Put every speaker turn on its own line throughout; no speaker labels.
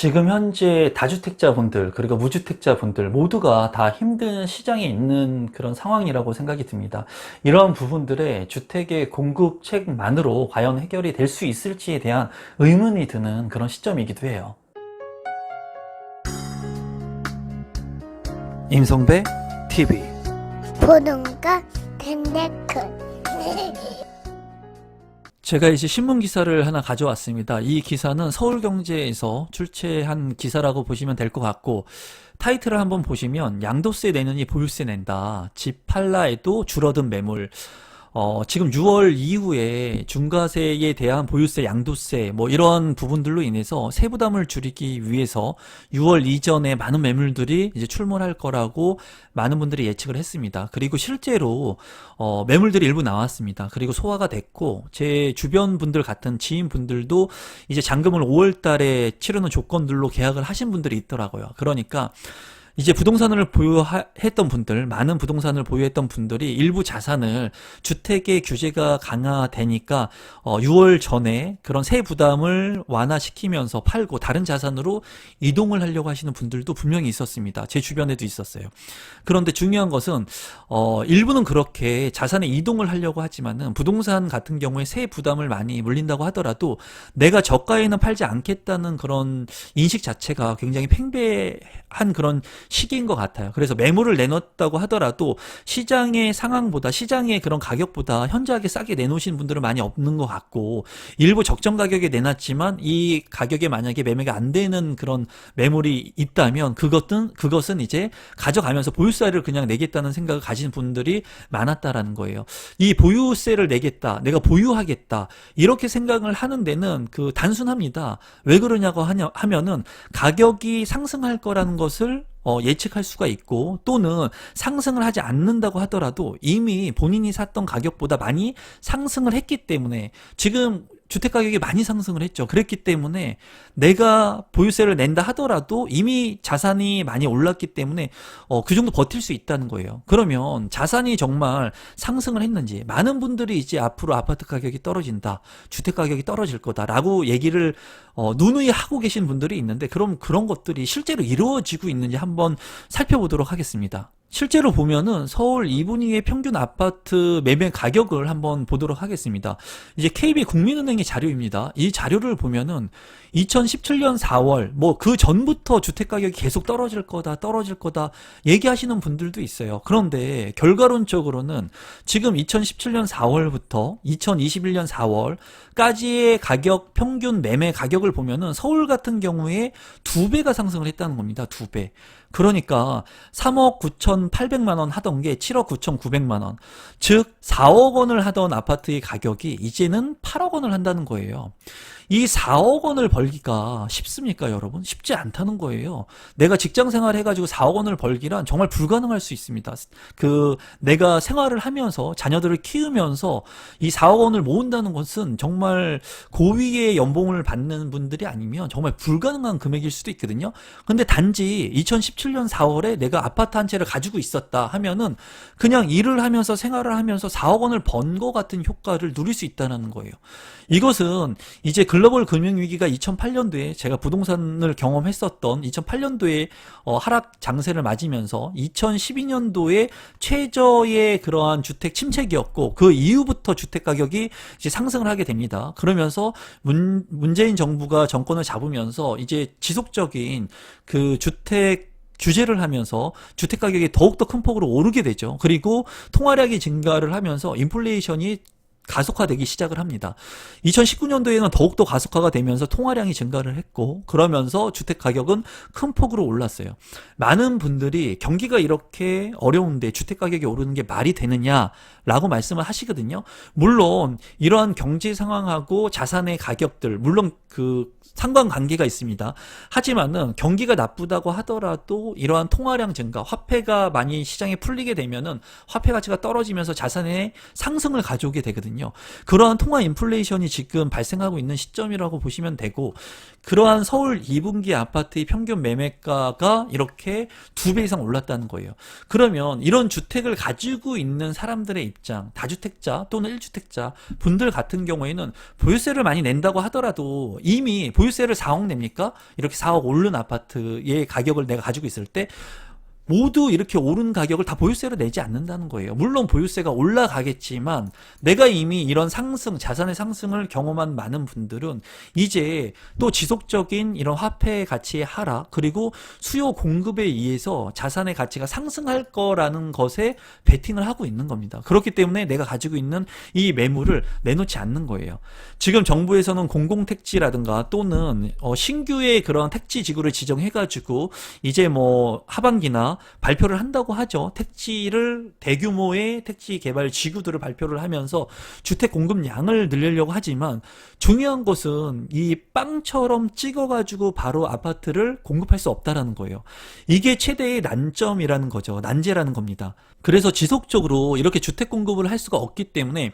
지금 현재 다주택자분들 그리고 무주택자분들 모두가 다 힘든 시장에 있는 그런 상황이라고 생각이 듭니다. 이러한 부분들의 주택의 공급책만으로 과연 해결이 될 수 있을지에 대한 의문이 드는 그런 시점이기도 해요. 임성배 TV
보동과 텐데큰
제가 이제 신문 기사를 하나 가져왔습니다. 이 기사는 서울경제에서 출제한 기사라고 보시면 될 것 같고, 타이틀을 한번 보시면 양도세 내느니 보유세 낸다. 집 팔라 해도 줄어든 매물. 지금 6월 이후에 중과세에 대한 보유세, 양도세 뭐 이런 부분들로 인해서 세부담을 줄이기 위해서 6월 이전에 많은 매물들이 이제 출몰할 거라고 많은 분들이 예측을 했습니다. 그리고 실제로 매물들이 일부 나왔습니다. 그리고 소화가 됐고, 제 주변 분들 같은 지인 분들도 이제 잔금을 5월 달에 치르는 조건들로 계약을 하신 분들이 있더라고요. 그러니까 이제 부동산을 보유했던 분들, 많은 부동산을 보유했던 분들이 일부 자산을 주택의 규제가 강화되니까 6월 전에 그런 세 부담을 완화시키면서 팔고 다른 자산으로 이동을 하려고 하시는 분들도 분명히 있었습니다. 제 주변에도 있었어요. 그런데 중요한 것은 일부는 그렇게 자산의 이동을 하려고 하지만은 부동산 같은 경우에 세 부담을 많이 물린다고 하더라도 내가 저가에는 팔지 않겠다는 그런 인식 자체가 굉장히 팽배한 그런 시기인 것 같아요. 그래서 매물을 내놓았다고 하더라도 시장의 상황보다, 시장의 그런 가격보다 현저하게 싸게 내놓으신 분들은 많이 없는 것 같고, 일부 적정 가격에 내놨지만 이 가격에 만약에 매매가 안 되는 그런 매물이 있다면 그것은 이제 가져가면서 보유세를 그냥 내겠다는 생각을 가진 분들이 많았다라는 거예요. 이 보유세를 내겠다, 내가 보유하겠다, 이렇게 생각을 하는 데는 단순합니다. 왜 그러냐고 하면은 가격이 상승할 거라는 것을 예측할 수가 있고, 또는 상승을 하지 않는다고 하더라도 이미 본인이 샀던 가격보다 많이 상승을 했기 때문에, 지금 주택가격이 많이 상승을 했죠. 그랬기 때문에 내가 보유세를 낸다 하더라도 이미 자산이 많이 올랐기 때문에 그 정도 버틸 수 있다는 거예요. 그러면 자산이 정말 상승을 했는지, 많은 분들이 이제 앞으로 아파트 가격이 떨어진다, 주택 가격이 떨어질 거다라고 얘기를 누누이 하고 계신 분들이 있는데, 그럼 그런 것들이 실제로 이루어지고 있는지 한번 살펴보도록 하겠습니다. 실제로 보면은 서울 2분위의 평균 아파트 매매 가격을 한번 보도록 하겠습니다. 이제 KB 국민은행의 자료입니다. 이 자료를 보면은 2017년 4월, 뭐 그 전부터 주택 가격이 계속 떨어질 거다 얘기하시는 분들도 있어요. 그런데 결과론적으로는 지금 2017년 4월부터 2021년 4월까지의 가격, 평균 매매 가격을 보면은 서울 같은 경우에 2배가 상승을 했다는 겁니다. 2배. 그러니까 3억 9,800만 원 하던 게 7억 9,900만 원. 즉 4억 원을 하던 아파트의 가격이 이제는 8억 원을 한다는 거예요. 이 4억 원을 벌기가 쉽습니까, 여러분? 쉽지 않다는 거예요. 내가 직장 생활 해가지고 4억 원을 벌기란 정말 불가능할 수 있습니다. 내가 생활을 하면서 자녀들을 키우면서 이 4억 원을 모은다는 것은 정말 고위의 연봉을 받는 분들이 아니면 정말 불가능한 금액일 수도 있거든요. 근데 단지 2017년 4월에 내가 아파트 한 채를 가지고 있었다 하면은 그냥 일을 하면서 생활을 하면서 4억 원을 번 것 같은 효과를 누릴 수 있다는 거예요. 이것은 이제 글로벌 금융위기가 2008년도에 제가 부동산을 경험했었던 2008년도에 하락 장세를 맞으면서 2012년도에 최저의 그러한 주택 침체기였고, 그 이후부터 주택 가격이 이제 상승을 하게 됩니다. 그러면서 문재인 정부가 정권을 잡으면서 이제 지속적인 그 주택 규제를 하면서 주택 가격이 더욱더 큰 폭으로 오르게 되죠. 그리고 통화량이 증가를 하면서 인플레이션이 가속화되기 시작을 합니다. 2019년도에는 더욱더 가속화가 되면서 통화량이 증가를 했고, 그러면서 주택 가격은 큰 폭으로 올랐어요. 많은 분들이 경기가 이렇게 어려운데 주택 가격이 오르는 게 말이 되느냐라고 말씀을 하시거든요. 물론 이러한 경제 상황하고 자산의 가격들, 물론 상관관계가 있습니다. 하지만은 경기가 나쁘다고 하더라도 이러한 통화량 증가, 화폐가 많이 시장에 풀리게 되면은 화폐 가치가 떨어지면서 자산의 상승을 가져오게 되거든요. 그러한 통화 인플레이션이 지금 발생하고 있는 시점이라고 보시면 되고, 그러한 서울 2분기 아파트의 평균 매매가가 이렇게 2배 이상 올랐다는 거예요. 그러면 이런 주택을 가지고 있는 사람들의 입장, 다주택자 또는 1주택자 분들 같은 경우에는 보유세를 많이 낸다고 하더라도 이미 보유세를 4억 냅니까? 이렇게 4억 오른 아파트의 가격을 내가 가지고 있을 때 모두 이렇게 오른 가격을 다 보유세로 내지 않는다는 거예요. 물론 보유세가 올라가겠지만 내가 이미 이런 상승, 자산의 상승을 경험한 많은 분들은 이제 또 지속적인 이런 화폐 가치의 하락, 그리고 수요 공급에 의해서 자산의 가치가 상승할 거라는 것에 베팅을 하고 있는 겁니다. 그렇기 때문에 내가 가지고 있는 이 매물을 내놓지 않는 거예요. 지금 정부에서는 공공택지라든가 또는 신규의 그런 택지 지구를 지정해가지고 이제 뭐 하반기나 발표를 한다고 하죠. 택지를 대규모의 택지 개발 지구들을 발표를 하면서 주택 공급량을 늘리려고 하지만 중요한 것은 이 빵처럼 찍어가지고 바로 아파트를 공급할 수 없다라는 거예요. 이게 최대의 난점이라는 거죠. 난제라는 겁니다. 그래서 지속적으로 이렇게 주택 공급을 할 수가 없기 때문에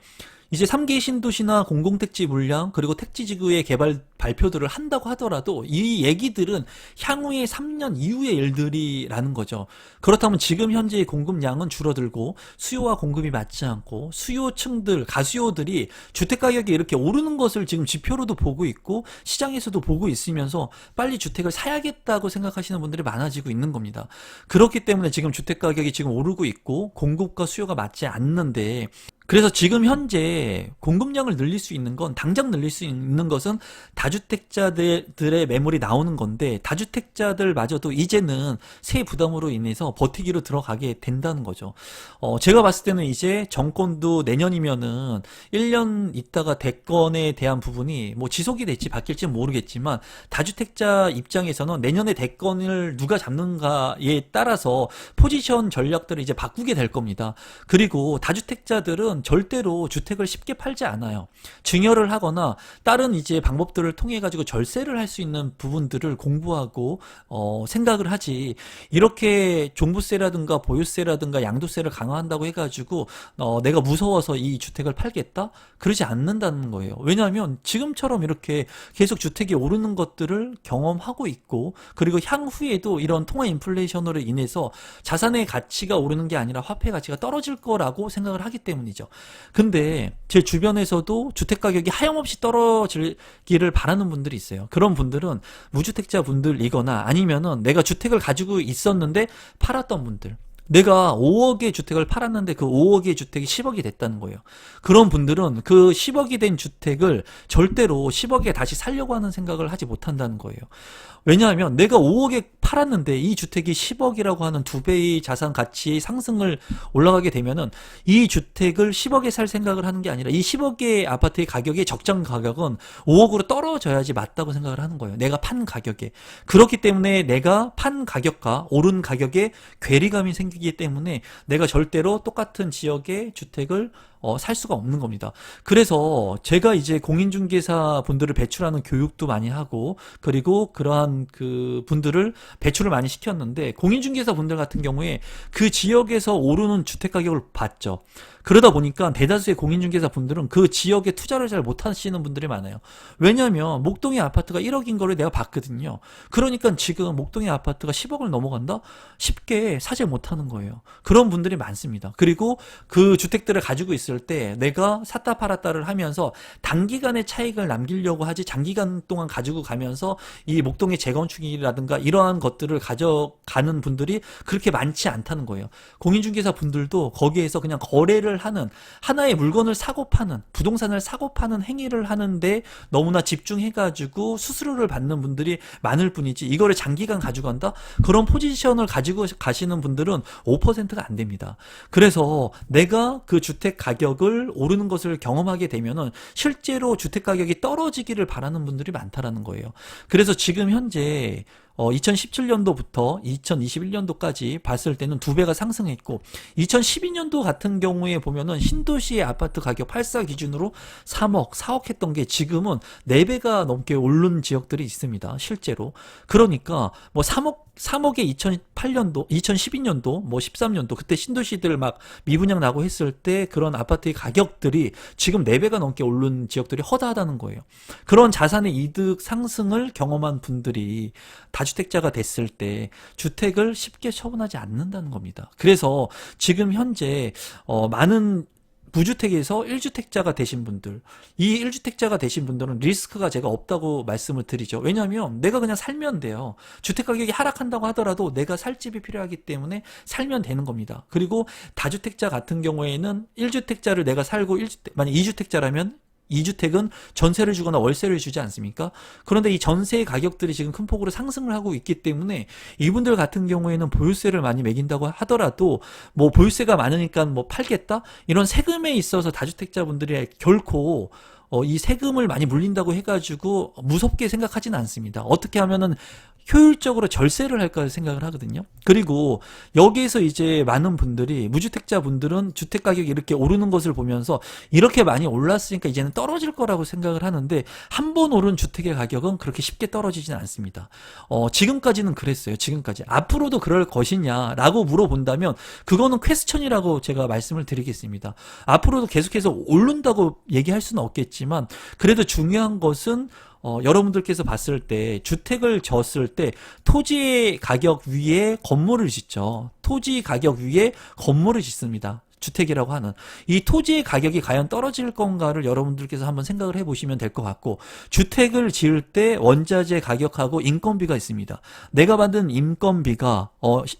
이제 3개 신도시나 공공택지 물량 그리고 택지지구의 개발 발표들을 한다고 하더라도 이 얘기들은 향후의 3년 이후의 일들이라는 거죠. 그렇다면 지금 현재의 공급량은 줄어들고 수요와 공급이 맞지 않고 수요층들, 가수요들이 주택가격이 이렇게 오르는 것을 지금 지표로도 보고 있고 시장에서도 보고 있으면서 빨리 주택을 사야겠다고 생각하시는 분들이 많아지고 있는 겁니다. 그렇기 때문에 지금 주택가격이 지금 오르고 있고 공급과 수요가 맞지 않는데, 그래서 지금 현재 공급량을 늘릴 수 있는 건, 당장 늘릴 수 있는 것은 다주택자들의 매물이 나오는 건데, 다주택자들마저도 이제는 세 부담으로 인해서 버티기로 들어가게 된다는 거죠. 제가 봤을 때는 이제 정권도 내년이면은 1년 있다가 대권에 대한 부분이 뭐 지속이 될지 바뀔지 모르겠지만, 다주택자 입장에서는 내년에 대권을 누가 잡는가에 따라서 포지션 전략들을 이제 바꾸게 될 겁니다. 그리고 다주택자들은 절대로 주택을 쉽게 팔지 않아요. 증여를 하거나 다른 이제 방법들을 통해 가지고 절세를 할 수 있는 부분들을 공부하고 생각을 하지, 이렇게 종부세라든가 보유세라든가 양도세를 강화한다고 해가지고 내가 무서워서 이 주택을 팔겠다? 그러지 않는다는 거예요. 왜냐하면 지금처럼 이렇게 계속 주택이 오르는 것들을 경험하고 있고, 그리고 향후에도 이런 통화 인플레이션으로 인해서 자산의 가치가 오르는 게 아니라 화폐 가치가 떨어질 거라고 생각을 하기 때문이죠. 근데 제 주변에서도 주택 가격이 하염없이 떨어지기를 바라는 분들이 있어요. 그런 분들은 무주택자 분들이거나 아니면은 내가 주택을 가지고 있었는데 팔았던 분들, 내가 5억의 주택을 팔았는데 그 5억의 주택이 10억이 됐다는 거예요. 그런 분들은 그 10억이 된 주택을 절대로 10억에 다시 살려고 하는 생각을 하지 못한다는 거예요. 왜냐하면 내가 5억에 팔았는데 이 주택이 10억이라고 하는 2배의 자산 가치의 상승을 올라가게 되면은 이 주택을 10억에 살 생각을 하는 게 아니라 이 10억의 아파트의 가격의 적정 가격은 5억으로 떨어져야지 맞다고 생각을 하는 거예요. 내가 판 가격에. 그렇기 때문에 내가 판 가격과 오른 가격에 괴리감이 생기기 때문에 내가 절대로 똑같은 지역의 주택을 살 수가 없는 겁니다. 그래서 제가 이제 공인중개사 분들을 배출하는 교육도 많이 하고, 그리고 그러한 그 분들을 배출을 많이 시켰는데, 공인중개사 분들 같은 경우에 그 지역에서 오르는 주택 가격을 봤죠. 그러다 보니까 대다수의 공인중개사 분들은 그 지역에 투자를 잘 못하시는 분들이 많아요. 왜냐하면 목동의 아파트가 1억인 거를 내가 봤거든요. 그러니까 지금 목동의 아파트가 10억을 넘어간다? 쉽게 사지 못하는 거예요. 그런 분들이 많습니다. 그리고 그 주택들을 가지고 있을 때 내가 샀다 팔았다를 하면서 단기간의 차익을 남기려고 하지, 장기간 동안 가지고 가면서 이 목동의 재건축이라든가 이러한 것들을 가져가는 분들이 그렇게 많지 않다는 거예요. 공인중개사 분들도 거기에서 그냥 거래를 하는, 하나의 물건을 사고 파는, 부동산을 사고 파는 행위를 하는데 너무나 집중해가지고 수수료를 받는 분들이 많을 뿐이지, 이거를 장기간 가지고 간다? 그런 포지션을 가지고 가시는 분들은 5%가 안 됩니다. 그래서 내가 그 주택 가격을 오르는 것을 경험하게 되면은 실제로 주택 가격이 떨어지기를 바라는 분들이 많다라는 거예요. 그래서 지금 현재 2017년도부터 2021년도까지 봤을 때는 2배가 상승했고, 2012년도 같은 경우에 보면은 신도시의 아파트 가격 8사 기준으로 3억, 4억 했던 게 지금은 4배가 넘게 오른 지역들이 있습니다. 실제로. 그러니까 뭐 3억에 2008년도, 2012년도, 뭐 13년도 그때 신도시들 막 미분양 나고 했을 때 그런 아파트의 가격들이 지금 4배가 넘게 오른 지역들이 허다하다는 거예요. 그런 자산의 이득 상승을 경험한 분들이 다주택자가 됐을 때 주택을 쉽게 처분하지 않는다는 겁니다. 그래서 지금 현재 많은 무주택에서 1주택자가 되신 분들, 이 1주택자가 되신 분들은 리스크가 제가 없다고 말씀을 드리죠. 왜냐하면 내가 그냥 살면 돼요. 주택가격이 하락한다고 하더라도 내가 살 집이 필요하기 때문에 살면 되는 겁니다. 그리고 다주택자 같은 경우에는 1주택자를 내가 살고 만약 2주택자라면 2주택은 전세를 주거나 월세를 주지 않습니까? 그런데 이 전세의 가격들이 지금 큰 폭으로 상승을 하고 있기 때문에 이분들 같은 경우에는 보유세를 많이 매긴다고 하더라도 뭐 보유세가 많으니까 뭐 팔겠다? 이런 세금에 있어서 다주택자분들이 결코 이 세금을 많이 물린다고 해가지고 무섭게 생각하지는 않습니다. 어떻게 하면은 효율적으로 절세를 할까 생각을 하거든요. 그리고 여기에서 이제 많은 분들이 무주택자 분들은 주택 가격이 이렇게 오르는 것을 보면서 이렇게 많이 올랐으니까 이제는 떨어질 거라고 생각을 하는데 한 번 오른 주택의 가격은 그렇게 쉽게 떨어지지는 않습니다. 지금까지는 그랬어요. 지금까지. 앞으로도 그럴 것이냐라고 물어본다면 그거는 퀘스천이라고 제가 말씀을 드리겠습니다. 앞으로도 계속해서 오른다고 얘기할 수는 없겠지만 그래도 중요한 것은 여러분들께서 봤을 때 주택을 졌을 때 토지의 가격 위에 건물을 짓죠. 토지 가격 위에 건물을 짓습니다. 주택이라고 하는 이 토지의 가격이 과연 떨어질 건가를 여러분들께서 한번 생각을 해보시면 될 것 같고 주택을 지을 때 원자재 가격하고 인건비가 있습니다. 내가 받은 인건비가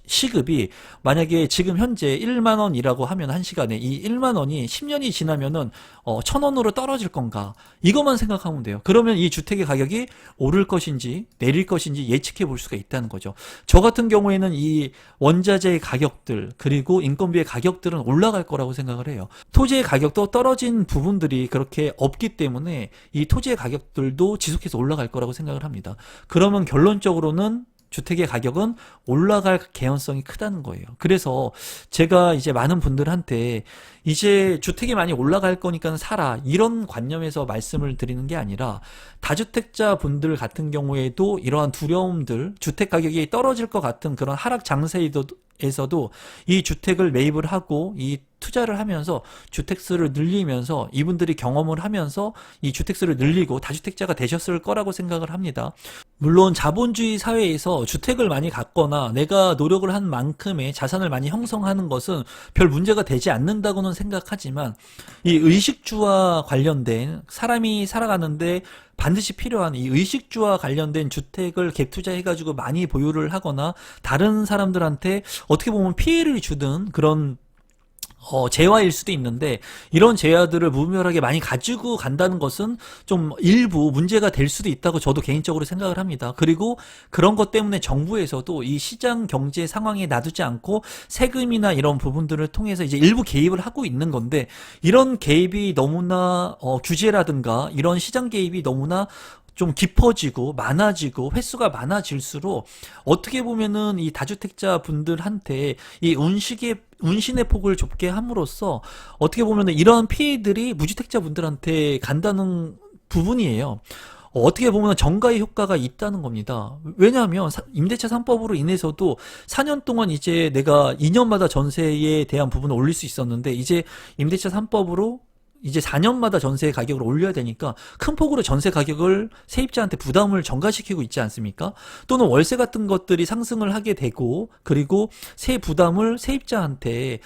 시급이 만약에 지금 현재 1만 원이라고 하면 한 시간에 이 1만 원이 10년이 지나면은 1,000원으로 떨어질 건가 이것만 생각하면 돼요. 그러면 이 주택의 가격이 오를 것인지 내릴 것인지 예측해 볼 수가 있다는 거죠. 저 같은 경우에는 이 원자재의 가격들 그리고 인건비의 가격들은 올라갈 거라고 생각을 해요. 토지의 가격도 떨어진 부분들이 그렇게 없기 때문에 이 토지의 가격들도 지속해서 올라갈 거라고 생각을 합니다. 그러면 결론적으로는 주택의 가격은 올라갈 개연성이 크다는 거예요. 그래서 제가 이제 많은 분들한테 이제 주택이 많이 올라갈 거니까 사라 이런 관념에서 말씀을 드리는 게 아니라 다주택자 분들 같은 경우에도 이러한 두려움들 주택 가격이 떨어질 것 같은 그런 하락 장세에서도 이 주택을 매입을 하고 이 투자를 하면서 주택수를 늘리면서 이분들이 경험을 하면서 이 주택수를 늘리고 다주택자가 되셨을 거라고 생각을 합니다. 물론 자본주의 사회에서 주택을 많이 갖거나 내가 노력을 한 만큼의 자산을 많이 형성하는 것은 별 문제가 되지 않는다고는 생각하지만 이 의식주와 관련된 사람이 살아가는데 반드시 필요한 이 의식주와 관련된 주택을 갭 투자해가지고 많이 보유를 하거나 다른 사람들한테 어떻게 보면 피해를 주든 그런 재화일 수도 있는데 이런 재화들을 무분별하게 많이 가지고 간다는 것은 좀 일부 문제가 될 수도 있다고 저도 개인적으로 생각을 합니다. 그리고 그런 것 때문에 정부에서도 이 시장 경제 상황에 놔두지 않고 세금이나 이런 부분들을 통해서 이제 일부 개입을 하고 있는 건데 이런 개입이 너무나 규제라든가 이런 시장 개입이 너무나 좀 깊어지고 많아지고 횟수가 많아질수록 어떻게 보면은 이 다주택자 분들한테 이 운신의 폭을 좁게 함으로써 어떻게 보면은 이러한 피해들이 무주택자 분들한테 간다는 부분이에요. 어떻게 보면 정가의 효과가 있다는 겁니다. 왜냐하면 임대차 3법으로 인해서도 4년 동안 이제 내가 2년마다 전세에 대한 부분을 올릴 수 있었는데 이제 임대차 3법으로 이제 4년마다 전세 가격을 올려야 되니까 큰 폭으로 전세 가격을 세입자한테 부담을 전가시키고 있지 않습니까? 또는 월세 같은 것들이 상승을 하게 되고 그리고 세 부담을 세입자한테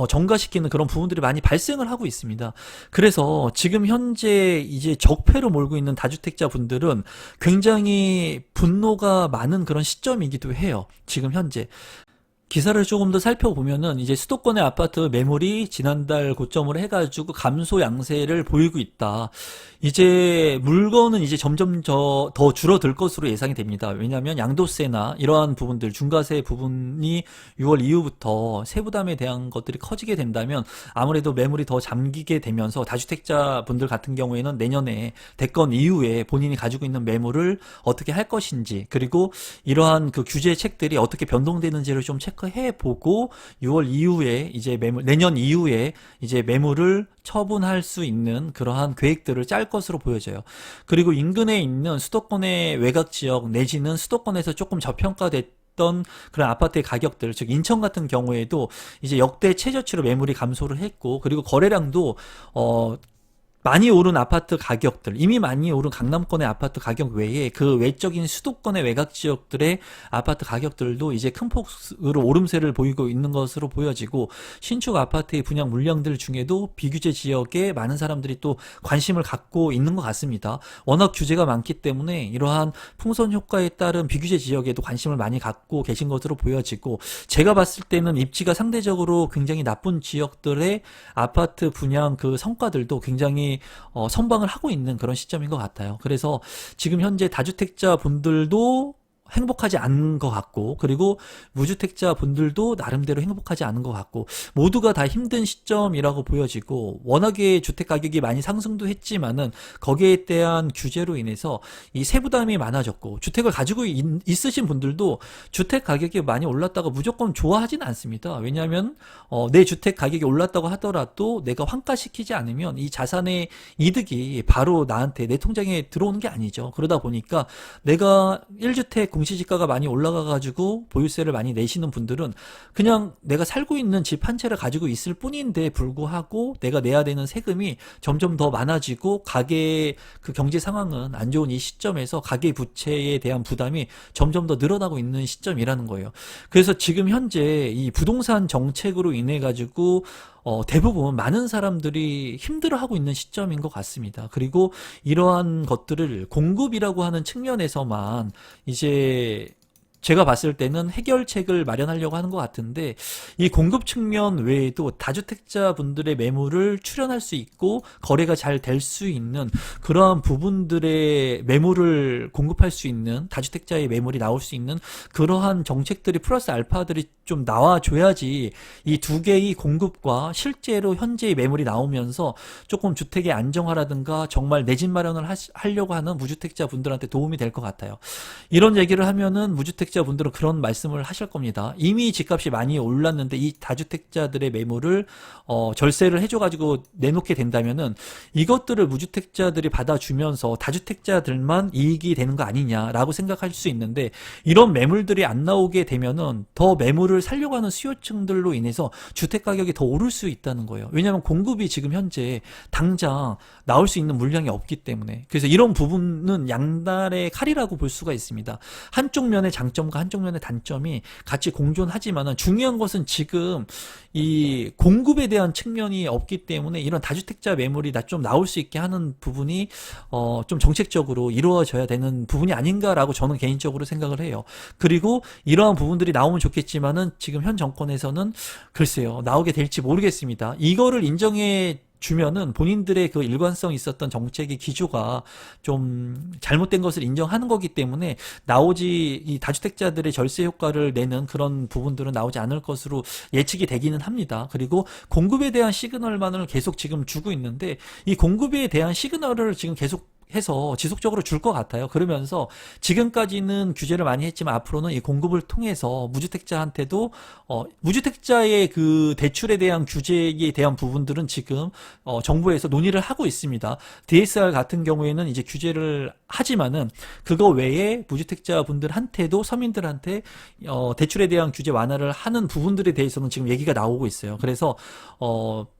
전가시키는 그런 부분들이 많이 발생을 하고 있습니다. 그래서 지금 현재 이제 적폐로 몰고 있는 다주택자 분들은 굉장히 분노가 많은 그런 시점이기도 해요. 지금 현재. 기사를 조금 더 살펴보면은 이제 수도권의 아파트 매물이 지난달 고점을 해가지고 감소 양세를 보이고 있다. 이제 물건은 이제 점점 더 줄어들 것으로 예상이 됩니다. 왜냐하면 양도세나 이러한 부분들, 중과세 부분이 6월 이후부터 세부담에 대한 것들이 커지게 된다면 아무래도 매물이 더 잠기게 되면서 다주택자 분들 같은 경우에는 내년에 대권 이후에 본인이 가지고 있는 매물을 어떻게 할 것인지 그리고 이러한 그 규제책들이 어떻게 변동되는지를 좀 체크해보고 6월 이후에 이제 내년 이후에 이제 매물을 처분할 수 있는 그러한 계획들을 짤 것으로 보여져요. 그리고 인근에 있는 수도권의 외곽 지역 내지는 수도권에서 조금 저평가됐던 그런 아파트의 가격들, 즉 인천 같은 경우에도 이제 역대 최저치로 매물이 감소를 했고 그리고 거래량도 많이 오른 아파트 가격들, 이미 많이 오른 강남권의 아파트 가격 외에 그 외적인 수도권의 외곽 지역들의 아파트 가격들도 이제 큰 폭으로 오름세를 보이고 있는 것으로 보여지고, 신축 아파트의 분양 물량들 중에도 비규제 지역에 많은 사람들이 또 관심을 갖고 있는 것 같습니다. 워낙 규제가 많기 때문에 이러한 풍선 효과에 따른 비규제 지역에도 관심을 많이 갖고 계신 것으로 보여지고, 제가 봤을 때는 입지가 상대적으로 굉장히 나쁜 지역들의 아파트 분양 그 성과들도 굉장히 선방을 하고 있는 그런 시점인 것 같아요. 그래서 지금 현재 다주택자 분들도 행복하지 않은 것 같고, 그리고 무주택자 분들도 나름대로 행복하지 않은 것 같고, 모두가 다 힘든 시점이라고 보여지고, 워낙에 주택 가격이 많이 상승도 했지만은 거기에 대한 규제로 인해서 이 세부담이 많아졌고, 주택을 가지고 있으신 분들도 주택 가격이 많이 올랐다고 무조건 좋아하지는 않습니다. 왜냐하면 내 주택 가격이 올랐다고 하더라도 내가 환가시키지 않으면 이 자산의 이득이 바로 나한테 내 통장에 들어오는 게 아니죠. 그러다 보니까 내가 1주택 공시지가가 많이 올라가가지고 보유세를 많이 내시는 분들은 그냥 내가 살고 있는 집 한 채를 가지고 있을 뿐인데 불구하고 내가 내야 되는 세금이 점점 더 많아지고, 가계의 그 경제 상황은 안 좋은 이 시점에서 가계 부채에 대한 부담이 점점 더 늘어나고 있는 시점이라는 거예요. 그래서 지금 현재 이 부동산 정책으로 인해 가지고 대부분 많은 사람들이 힘들어하고 있는 시점인 것 같습니다. 그리고 이러한 것들을 공급이라고 하는 측면에서만 이제 제가 봤을 때는 해결책을 마련하려고 하는 것 같은데, 이 공급 측면 외에도 다주택자 분들의 매물을 출연할 수 있고 거래가 잘 될 수 있는 그러한 부분들의 매물을 공급할 수 있는, 다주택자의 매물이 나올 수 있는 그러한 정책들이 플러스 알파들이 좀 나와줘야지 이 두 개의 공급과 실제로 현재의 매물이 나오면서 조금 주택의 안정화라든가 정말 내 집 마련을 하려고 하는 무주택자 분들한테 도움이 될 것 같아요. 이런 얘기를 하면은 무주택자 분들은 그런 말씀을 하실 겁니다. 이미 집값이 많이 올랐는데 이 다주택자들의 매물을 절세를 해줘가지고 내놓게 된다면은 이것들을 무주택자들이 받아주면서 다주택자들만 이익이 되는 거 아니냐라고 생각할 수 있는데, 이런 매물들이 안 나오게 되면은 더 매물을 살려고 하는 수요층들로 인해서 주택 가격이 더 오를 수 있다는 거예요. 왜냐하면 공급이 지금 현재 당장 나올 수 있는 물량이 없기 때문에. 그래서 이런 부분은 양날의 칼이라고 볼 수가 있습니다. 한쪽 면의 장점과 한쪽 면의 단점이 같이 공존하지만은, 중요한 것은 지금 이 공급에 대한 측면이 없기 때문에 이런 다주택자 매물이 좀 나올 수 있게 하는 부분이 좀 정책적으로 이루어져야 되는 부분이 아닌가라고 저는 개인적으로 생각을 해요. 그리고 이러한 부분들이 나오면 좋겠지만은 지금 현 정권에서는 글쎄요, 나오게 될지 모르겠습니다. 이거를 인정해 주면은 본인들의 그 일관성 있었던 정책의 기조가 좀 잘못된 것을 인정하는 거기 때문에 이 다주택자들의 절세 효과를 내는 그런 부분들은 나오지 않을 것으로 예측이 되기는 합니다. 그리고 공급에 대한 시그널만을 계속 지금 주고 있는데, 이 공급에 대한 시그널을 지금 계속 해서 지속적으로 줄 것 같아요. 그러면서 지금까지는 규제를 많이 했지만 앞으로는 이 공급을 통해서 무주택자한테도 무주택자의 그 대출에 대한 규제에 대한 부분들은 지금 정부에서 논의를 하고 있습니다. DSR 같은 경우에는 이제 규제를 하지만은 그거 외에 무주택자 분들한테도, 서민들한테 대출에 대한 규제 완화를 하는 부분들에 대해서는 지금 얘기가 나오고 있어요. 그래서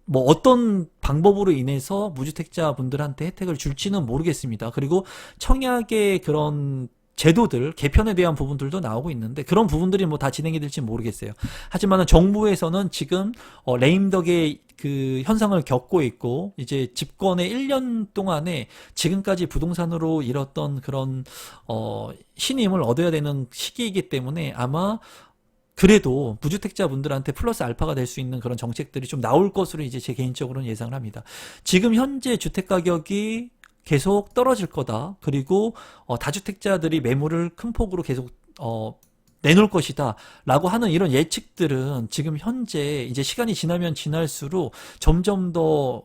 뭐 어떤 방법으로 인해서 무주택자 분들한테 혜택을 줄지는 모르겠습니다. 그리고 청약의 그런 제도들 개편에 대한 부분들도 나오고 있는데, 그런 부분들이 뭐 다 진행이 될지 모르겠어요. 하지만은 정부에서는 지금 레임덕의 그 현상을 겪고 있고, 이제 집권의 1년 동안에 지금까지 부동산으로 잃었던 그런 신임을 얻어야 되는 시기이기 때문에 아마 그래도 무주택자 분들한테 플러스 알파가 될 수 있는 그런 정책들이 좀 나올 것으로 이제 제 개인적으로는 예상을 합니다. 지금 현재 주택 가격이 계속 떨어질 거다. 그리고 다주택자들이 매물을 큰 폭으로 계속 내놓을 것이다 라고 하는 이런 예측들은 지금 현재 이제 시간이 지나면 지날수록 점점 더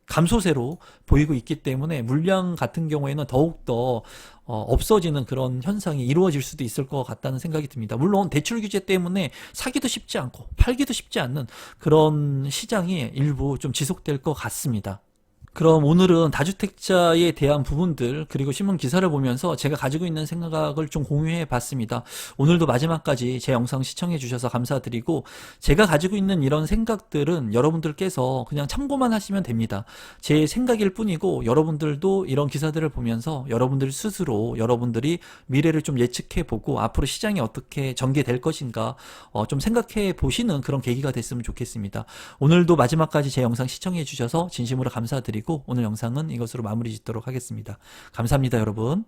감소세로 보이고 있기 때문에 물량 같은 경우에는 더욱더 없어지는 그런 현상이 이루어질 수도 있을 것 같다는 생각이 듭니다. 물론 대출 규제 때문에 사기도 쉽지 않고 팔기도 쉽지 않는 그런 시장이 일부 좀 지속될 것 같습니다. 그럼 오늘은 다주택자에 대한 부분들 그리고 신문 기사를 보면서 제가 가지고 있는 생각을 좀 공유해 봤습니다. 오늘도 마지막까지 제 영상 시청해 주셔서 감사드리고 제가 가지고 있는 이런 생각들은 여러분들께서 그냥 참고만 하시면 됩니다. 제 생각일 뿐이고 여러분들도 이런 기사들을 보면서 여러분들 스스로 여러분들이 미래를 좀 예측해 보고 앞으로 시장이 어떻게 전개될 것인가 좀 생각해 보시는 그런 계기가 됐으면 좋겠습니다. 오늘도 마지막까지 제 영상 시청해 주셔서 진심으로 감사드리고 오늘 영상은 이것으로 마무리 짓도록 하겠습니다. 감사합니다, 여러분.